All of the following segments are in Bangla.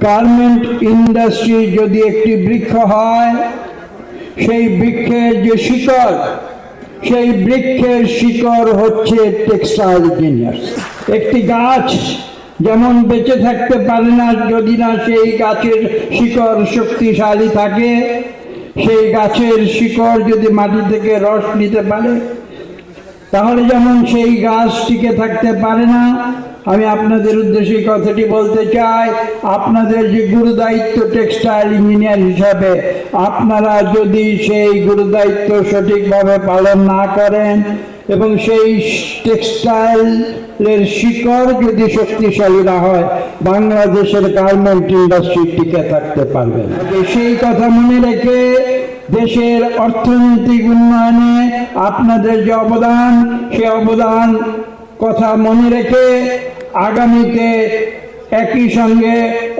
গার্মেন্ট ইন্ডাস্ট্রি যদি একটি বৃক্ষ হয়, সেই বৃক্ষের যে শিকড়, সেই বৃক্ষের শিকড় হচ্ছে টেক্সটাইল ইঞ্জিনিয়ার্স। একটি গাছ যেমন বেঁচে থাকতে পারে না যদি না সেই গাছের শিকড় শক্তিশালী থাকে, সেই গাছের শিকড় যদি মাটি থেকে রস নিতে পারে, তাহলে যেমন সেই গাছ টিকে থাকতে পারে না। আমি আপনাদের উদ্দেশ্যে কথাটি বলতে চাই, আপনাদের যে গুরুদায়িত্ব টেক্সটাইল ইঞ্জিনিয়ার হিসাবে, আপনারা যদি সেই গুরুদায়িত্ব সঠিকভাবে পালন না করেন এবং সেই টেক্সটাইলের শিকড় যদি শক্তিশালী না হয়, বাংলাদেশের গার্মেন্ট ইন্ডাস্ট্রি টিকে থাকতে পারবে না। সেই কথা মনে রেখে দেশের অর্থনৈতিক উন্নয়নে আপনাদের যে অবদান, সে অবদান কথা মনে রেখে আগামীতে একই সঙ্গে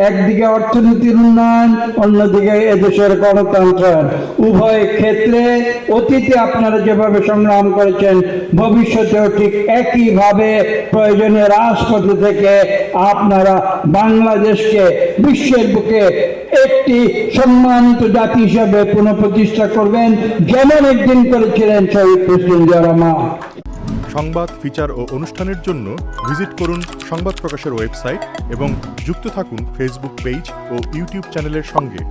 একদিকে অর্থনীতির উন্নয়ন, অন্যদিকে এদেশের গণতন্ত্র, উভয় ক্ষেত্রে অতীতে আপনারা যেভাবে সংগ্রাম করেছেন, ভবিষ্যতেও ঠিক একইভাবে প্রয়োজনে রাজপথে থেকে আপনারা বাংলাদেশকে বিশ্বের বুকে একটি সম্মানিত জাতি হিসেবে পুনঃপ্রতিষ্ঠা করবেন, যেমন একদিন করেছিলেন শহীদ প্রেসিডেন্ট জিয়া রহমান। সংবাদ, ফিচার ও অনুষ্ঠানের জন্য ভিজিট করুন সংবাদ প্রকাশের ওয়েবসাইট এবং যুক্ত থাকুন ফেসবুক পেজ ও ইউটিউব চ্যানেলের সঙ্গে।